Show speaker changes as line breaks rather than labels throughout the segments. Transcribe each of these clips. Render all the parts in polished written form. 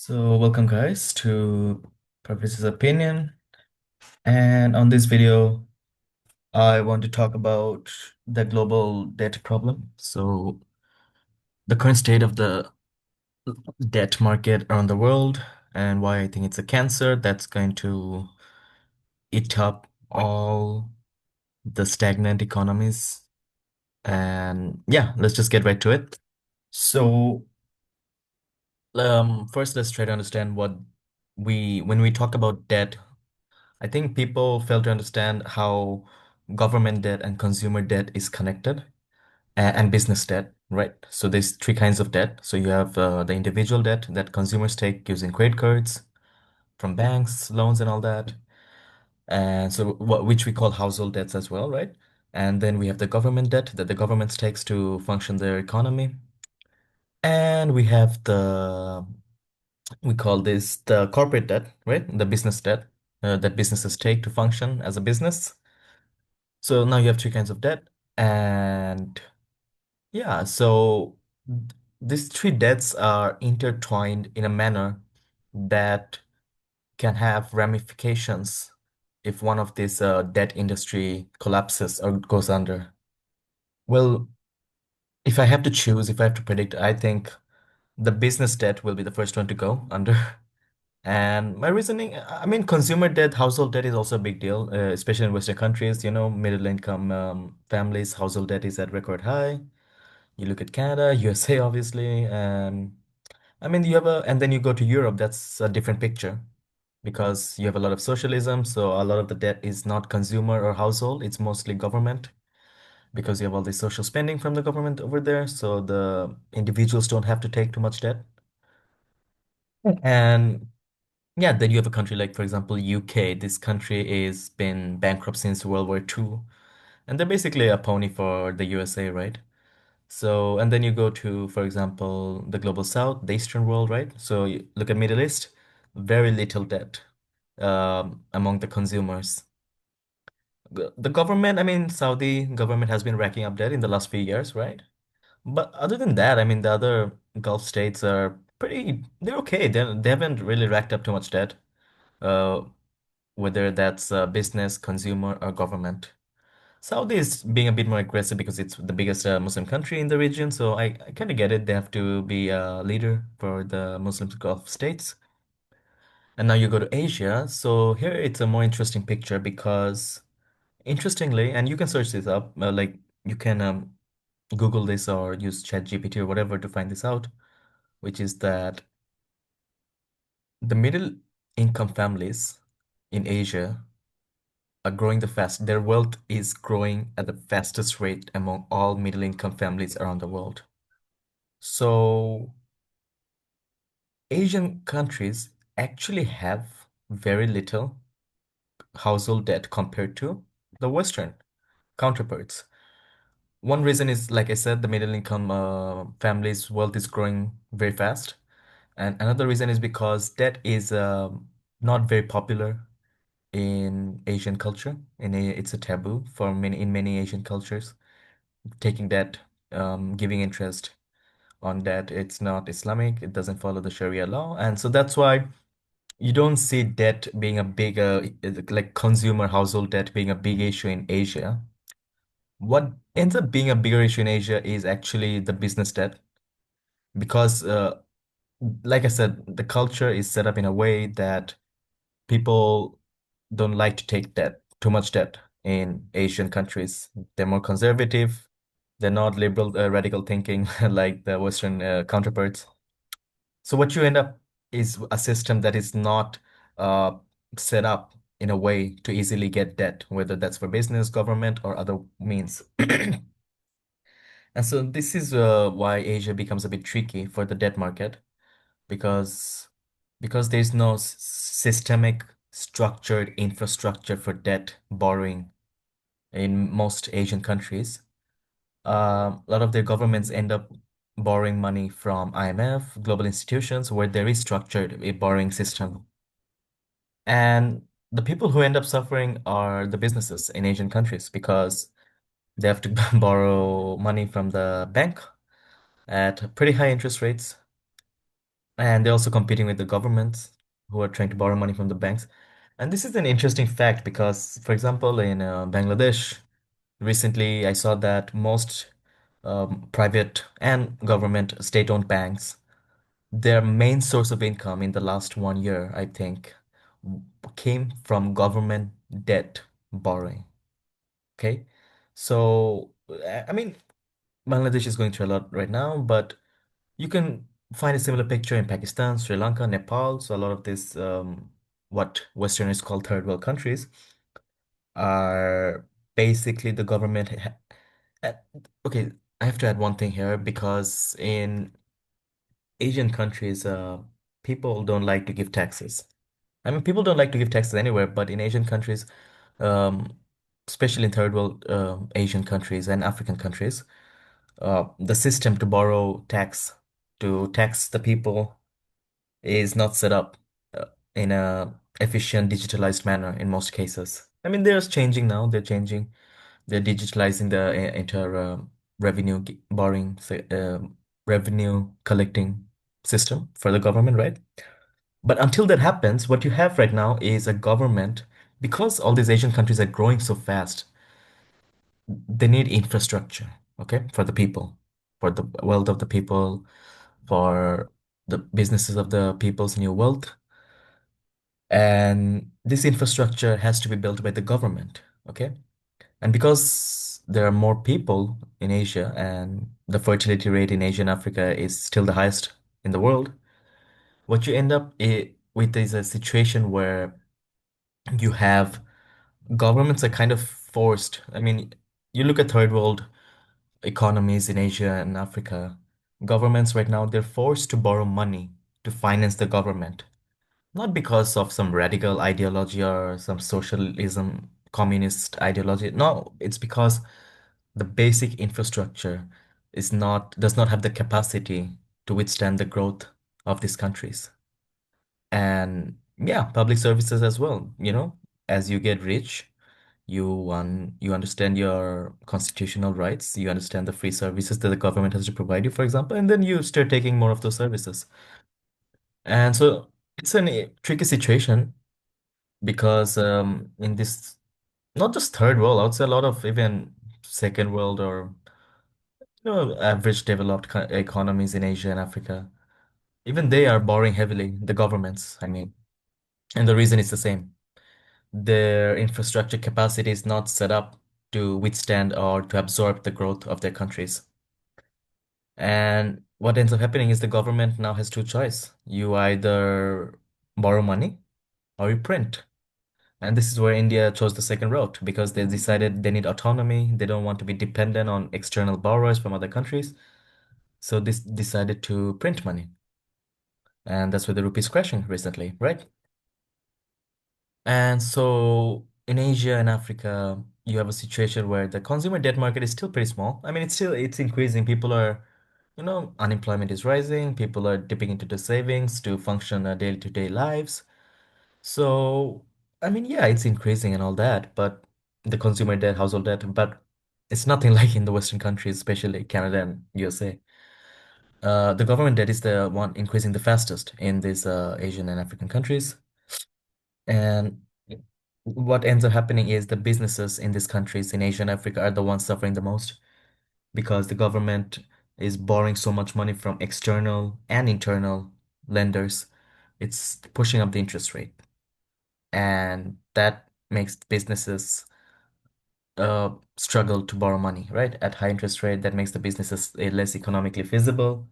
So welcome guys to Professor's Opinion. And on this video, I want to talk about the global debt problem. So the current state of the debt market around the world and why I think it's a cancer that's going to eat up all the stagnant economies. And yeah, let's just get right to it. So first let's try to understand what when we talk about debt. I think people fail to understand how government debt and consumer debt is connected and business debt, right? So there's three kinds of debt. So you have the individual debt that consumers take using credit cards from banks, loans, and all that. And so which we call household debts as well, right? And then we have the government debt that the government takes to function their economy. And we have we call this the corporate debt, right? The business debt that businesses take to function as a business. So now you have three kinds of debt. And yeah, so these three debts are intertwined in a manner that can have ramifications if one of these debt industry collapses or goes under. Well, if I have to choose, if I have to predict, I think the business debt will be the first one to go under. And my reasoning, I mean, consumer debt, household debt is also a big deal, especially in Western countries. Middle income families, household debt is at record high. You look at Canada, USA, obviously, and I mean, and then you go to Europe, that's a different picture because you have a lot of socialism. So a lot of the debt is not consumer or household, it's mostly government because you have all the social spending from the government over there. So the individuals don't have to take too much debt. And yeah, then you have a country like, for example, UK. This country is been bankrupt since World War II, and they're basically a pony for the USA, right? So, and then you go to, for example, the global south, the Eastern world, right? So you look at Middle East, very little debt among the consumers. The government, I mean, Saudi government has been racking up debt in the last few years, right? But other than that, I mean, the other Gulf states are they're okay. They haven't really racked up too much debt, uh, whether that's business, consumer, or government. Saudi is being a bit more aggressive because it's the biggest Muslim country in the region, so I kind of get it. They have to be a leader for the Muslim Gulf states. And now you go to Asia, so here it's a more interesting picture because, interestingly, and you can search this up, like you can Google this or use ChatGPT or whatever to find this out, which is that the middle income families in Asia are growing the fast. Their wealth is growing at the fastest rate among all middle income families around the world. So Asian countries actually have very little household debt compared to the Western counterparts. One reason is, like I said, the middle income families' wealth is growing very fast. And another reason is because debt is not very popular in Asian culture. It's a taboo for many Asian cultures. Taking debt, giving interest on debt, it's not Islamic. It doesn't follow the Sharia law, and so that's why you don't see debt being a big, like consumer household debt being a big issue in Asia. What ends up being a bigger issue in Asia is actually the business debt because, like I said, the culture is set up in a way that people don't like to take debt, too much debt in Asian countries. They're more conservative. They're not liberal, radical thinking like the Western counterparts. So what you end up is a system that is not uh, set up in a way to easily get debt, whether that's for business, government, or other means. And so this is why Asia becomes a bit tricky for the debt market because there's no systemic structured infrastructure for debt borrowing in most Asian countries. A lot of their governments end up borrowing money from IMF, global institutions, where there is structured a borrowing system. And the people who end up suffering are the businesses in Asian countries because they have to borrow money from the bank at pretty high interest rates. And they're also competing with the governments who are trying to borrow money from the banks. And this is an interesting fact because, for example, in Bangladesh, recently I saw that most private and government state-owned banks, their main source of income in the last 1 year, I think, came from government debt borrowing. Okay. So, I mean, Bangladesh is going through a lot right now, but you can find a similar picture in Pakistan, Sri Lanka, Nepal. So a lot of this, what Westerners call third world countries, are basically the government. Uh, Okay, I have to add one thing here because in Asian countries, people don't like to give taxes. I mean, people don't like to give taxes anywhere, but in Asian countries, um, especially in third world Asian countries and African countries, the system to borrow tax, to tax the people is not set up uh, in a efficient digitalized manner in most cases. I mean, they're changing now. They're changing. They're digitalizing the entire borrowing, revenue collecting system for the government, right? But until that happens, what you have right now is a government, because all these Asian countries are growing so fast, they need infrastructure, okay, for the people, for the wealth of the people, for the businesses of the people's new wealth. And this infrastructure has to be built by the government, okay? And because there are more people in Asia and the fertility rate in Asia and Africa is still the highest in the world, what you end up with is a situation where you have governments are kind of forced. I mean, you look at third world economies in Asia and Africa, governments right now, they're forced to borrow money to finance the government. Not because of some radical ideology or some socialism, communist ideology. No, it's because the basic infrastructure does not have the capacity to withstand the growth of these countries. And yeah, public services as well, as you get rich, you understand your constitutional rights, you understand the free services that the government has to provide you, for example, and then you start taking more of those services. And so it's a tricky situation because in this not just third world, I would say a lot of even second world or average developed economies in Asia and Africa, even they are borrowing heavily, the governments, I mean, and the reason is the same. Their infrastructure capacity is not set up to withstand or to absorb the growth of their countries. And what ends up happening is the government now has two choice. You either borrow money or you print. And this is where India chose the second route because they decided they need autonomy. They don't want to be dependent on external borrowers from other countries. So this decided to print money. And that's where the rupee is crashing recently, right? And so in Asia and Africa, you have a situation where the consumer debt market is still pretty small. I mean, it's increasing. People are, unemployment is rising. People are dipping into the savings to function day-to-day lives. So, I mean, yeah, it's increasing and all that, but the consumer debt, household debt, but it's nothing like in the Western countries, especially Canada and USA. The government debt is the one increasing the fastest in these Asian and African countries. And what ends up happening is the businesses in these countries in Asia and Africa are the ones suffering the most because the government is borrowing so much money from external and internal lenders. It's pushing up the interest rate. And that makes businesses struggle to borrow money, right? At high interest rate, that makes the businesses less economically feasible.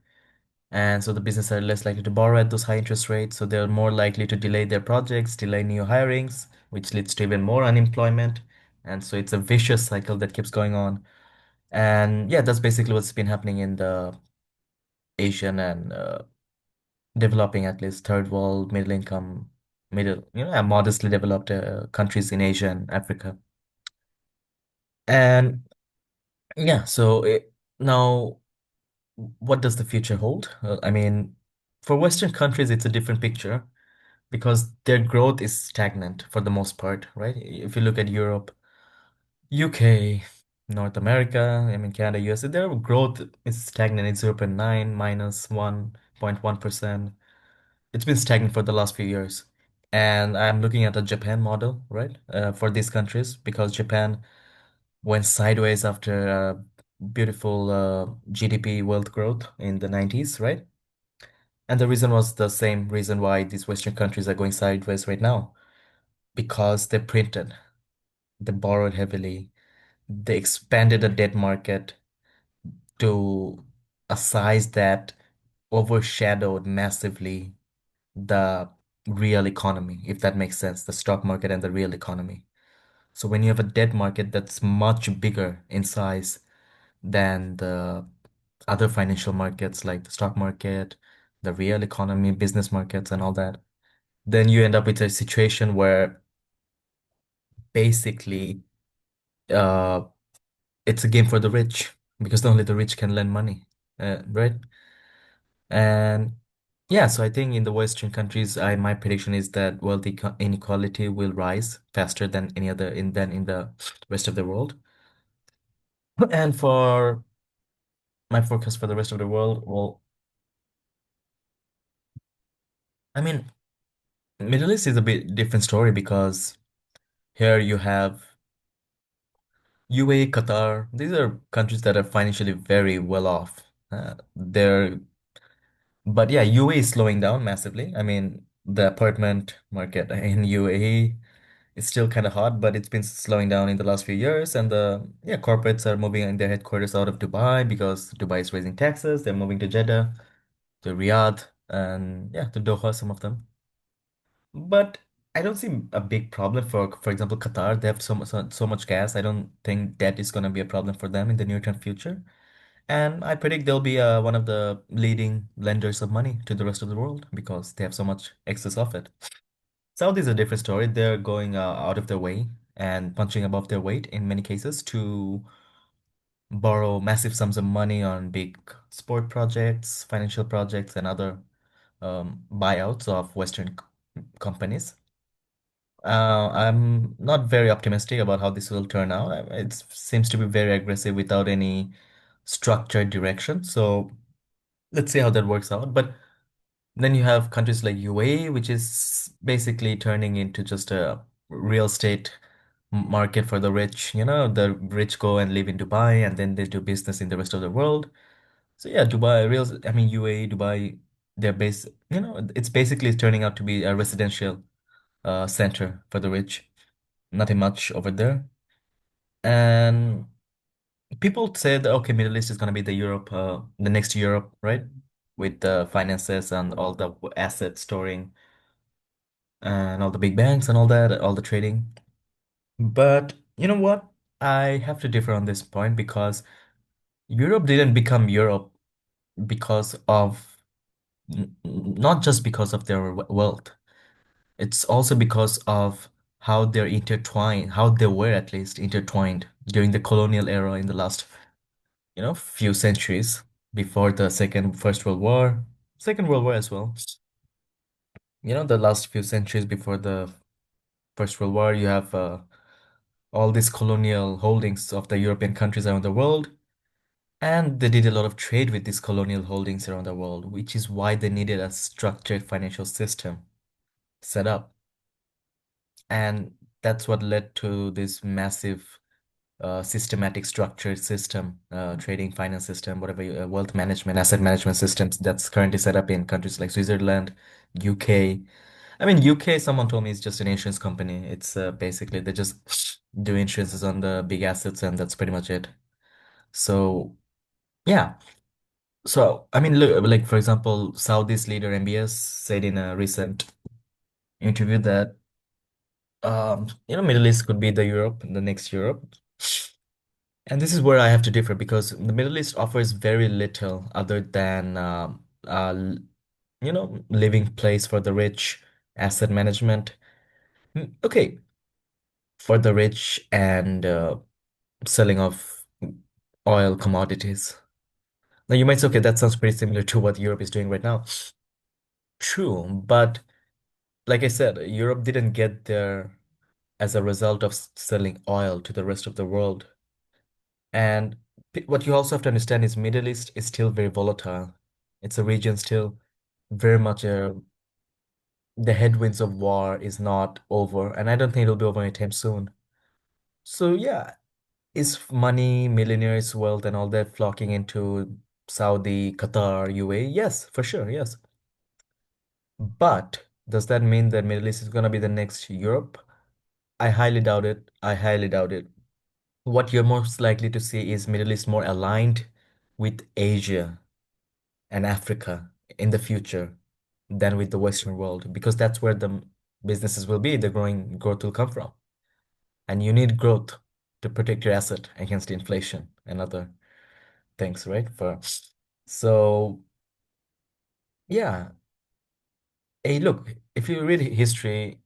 And so the businesses are less likely to borrow at those high interest rates. So they're more likely to delay their projects, delay new hirings, which leads to even more unemployment. And so it's a vicious cycle that keeps going on. And yeah, that's basically what's been happening in the Asian and developing, at least third world, middle income, and modestly developed countries in Asia and Africa. And yeah, so now what does the future hold? I mean, for Western countries, it's a different picture because their growth is stagnant for the most part, right? If you look at Europe, UK, North America, I mean, Canada, USA, their growth is stagnant. It's 0.9 minus 1.1%. it's been stagnant for the last few years. And I'm looking at a Japan model, right? For these countries because Japan went sideways after beautiful GDP wealth growth in the 90s, right? And the reason was the same reason why these Western countries are going sideways right now because they printed, they borrowed heavily, they expanded the debt market to a size that overshadowed massively the real economy, if that makes sense, the stock market and the real economy. So when you have a debt market that's much bigger in size than the other financial markets like the stock market, the real economy, business markets, and all that, then you end up with a situation where basically uh, it's a game for the rich because only the rich can lend money, right? And yeah, so I think in the Western countries, my prediction is that wealth inequality will rise faster than any other in the rest of the world. And for my forecast for the rest of the world, well, I mean, Middle East is a bit different story because here you have UAE, Qatar. These are countries that are financially very well off. They're, but yeah, UAE is slowing down massively. I mean, the apartment market in UAE is still kind of hot, but it's been slowing down in the last few years. And the yeah, corporates are moving in their headquarters out of Dubai because Dubai is raising taxes. They're moving to Jeddah, to Riyadh, and yeah, to Doha, some of them. But I don't see a big problem for example, Qatar. They have so much gas. I don't think debt is going to be a problem for them in the near term future. And I predict they'll be one of the leading lenders of money to the rest of the world because they have so much excess of it. Saudi is a different story. They're going out of their way and punching above their weight in many cases to borrow massive sums of money on big sport projects, financial projects, and other buyouts of Western companies. I'm not very optimistic about how this will turn out. It seems to be very aggressive without any structured direction. So let's see how that works out. But then you have countries like UAE, which is basically turning into just a real estate market for the rich. You know, the rich go and live in Dubai and then they do business in the rest of the world. So yeah, I mean UAE, Dubai, they're based, you know, it's basically turning out to be a residential center for the rich. Nothing much over there. And people said, okay, Middle East is going to be the next Europe, right? With the finances and all the asset storing and all the big banks and all that, all the trading. But you know what? I have to differ on this point because Europe didn't become Europe because of not just because of their wealth. It's also because of how they're intertwined, how they were at least intertwined during the colonial era in the last, few centuries before the First World War, Second World War as well. The last few centuries before the First World War, you have all these colonial holdings of the European countries around the world. And they did a lot of trade with these colonial holdings around the world, which is why they needed a structured financial system set up. And that's what led to this massive systematic structured system, trading finance system, whatever, wealth management, asset management systems that's currently set up in countries like Switzerland, UK. I mean, UK, someone told me it's just an insurance company. It's basically they just do insurances on the big assets and that's pretty much it. So, yeah. So, I mean, look, like for example, Saudi's leader MBS said in a recent interview that Middle East could be the next Europe. And this is where I have to differ because the Middle East offers very little other than living place for the rich, asset management. Okay, for the rich and selling of oil commodities. Now you might say, okay, that sounds pretty similar to what Europe is doing right now. True, but like I said, Europe didn't get there as a result of selling oil to the rest of the world. And what you also have to understand is Middle East is still very volatile. It's a region still very much. the headwinds of war is not over, and I don't think it'll be over anytime soon. So yeah, is money, millionaires, wealth, and all that flocking into Saudi, Qatar, UAE? Yes, for sure, yes. But does that mean that Middle East is gonna be the next Europe? I highly doubt it. I highly doubt it. What you're most likely to see is Middle East more aligned with Asia and Africa in the future than with the Western world, because that's where the businesses will be, the growth will come from. And you need growth to protect your asset against inflation and other things, right? So yeah, hey, look, if you read history,